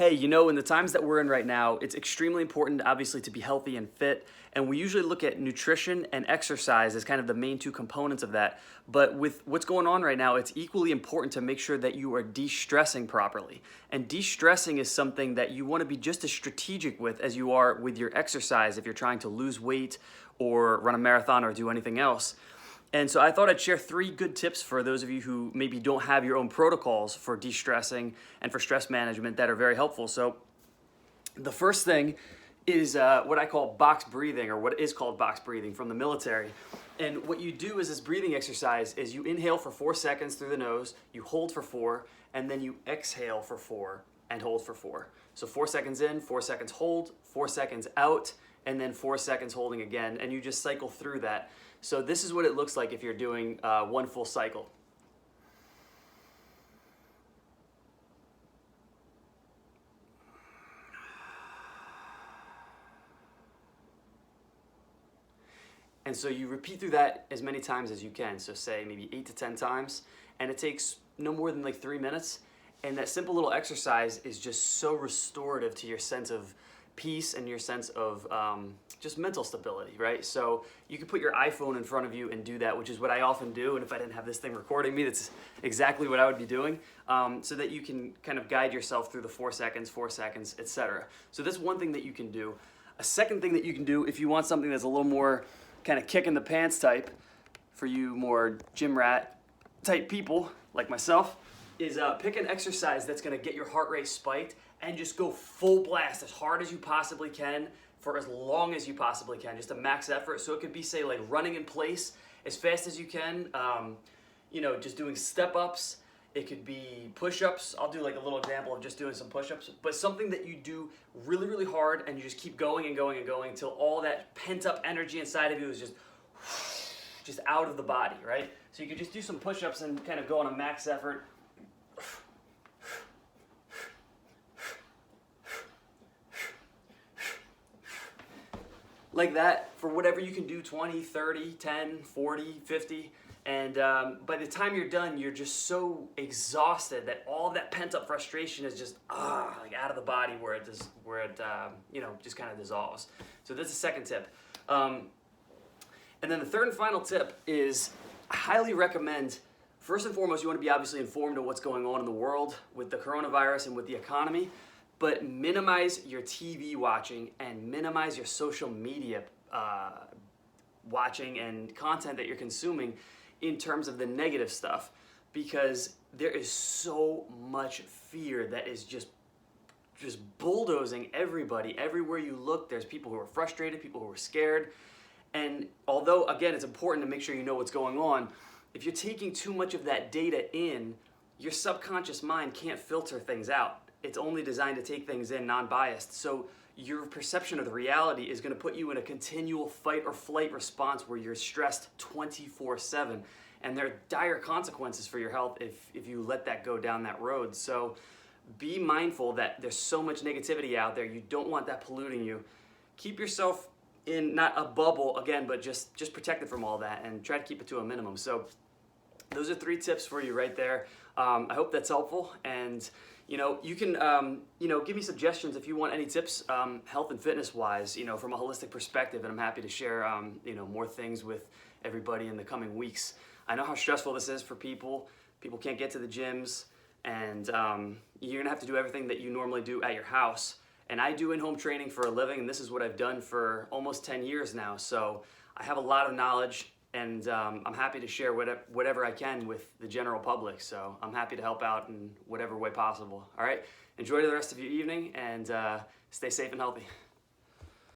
Hey, in the times that we're in right now, it's extremely important, obviously, to be healthy and fit. And we usually look at nutrition and exercise as kind of the main two components of that. But with what's going on right now, it's equally important to make sure that you are de stressing properly. And de stressing is something that you want to be just as strategic with as you are with your exercise if you're trying to lose weight or run a marathon or do anything else. And so I thought I'd share 3 good tips for those of you who maybe don't have your own protocols for de-stressing and for stress management that are very helpful. So the first thing is what I call box breathing, or what is called box breathing from the military. And what you do is this breathing exercise is you inhale for 4 seconds through the nose, you hold for 4, and then you exhale for 4 and hold for 4. So 4 seconds in, 4 seconds hold, 4 seconds out, and then 4 seconds holding again, and you just cycle through that. So this is what it looks like if you're doing one full cycle. And so you repeat through that as many times as you can. So say maybe 8 to 10 times, and it takes no more than like 3 minutes. And that simple little exercise is just so restorative to your sense of peace and your sense of just mental stability, right? So you can put your iPhone in front of you and do that, which is what I often do. And if I didn't have this thing recording me, that's exactly what I would be doing, so that you can kind of guide yourself through the 4 seconds, etc. So that's one thing that you can do. A second thing that you can do if you want something that's a little more kind of kick in the pants type, for you more gym rat type people like myself, is pick an exercise that's going to get your heart rate spiked and just go full blast as hard as you possibly can for as long as you possibly can, just a max effort. So it could be, say, like running in place as fast as you can, just doing step-ups. It could be push-ups. I'll do like a little example of just doing some push-ups, but something that you do really, really hard and you just keep going and going and going until all that pent-up energy inside of you is just out of the body, right? So you could just do some push-ups and kind of go on a max effort. Like that for whatever you can do, 20, 30, 10, 40, 50. And by the time you're done, you're just so exhausted that all of that pent up frustration is just like out of the body where it just kind of dissolves. So that's the second tip. And then the third and final tip is I highly recommend, first and foremost, you want to be obviously informed of what's going on in the world with the coronavirus and with the economy. But minimize your TV watching and minimize your social media watching and content that you're consuming in terms of the negative stuff, because there is so much fear that is just bulldozing everybody. Everywhere you look, there's people who are frustrated, people who are scared. And although, again, it's important to make sure you know what's going on, if you're taking too much of that data in, your subconscious mind can't filter things out. It's only designed to take things in non-biased. So your perception of the reality is going to put you in a continual fight or flight response where you're stressed 24/7. And there are dire consequences for your health if you let that go down that road. So be mindful that there's so much negativity out there. You don't want that polluting you. Keep yourself in not a bubble, again, but just protected from all that, and try to keep it to a minimum. So those are 3 tips for you right there. I hope that's helpful. And you can, give me suggestions if you want any tips, health and fitness wise, from a holistic perspective. And I'm happy to share, more things with everybody in the coming weeks. I know how stressful this is for people. People can't get to the gyms, and you're gonna have to do everything that you normally do at your house. And I do in-home training for a living, and this is what I've done for almost 10 years now. So I have a lot of knowledge, and I'm happy to share whatever I can with the general public. So I'm happy to help out in whatever way possible. All right, enjoy the rest of your evening, and stay safe and healthy.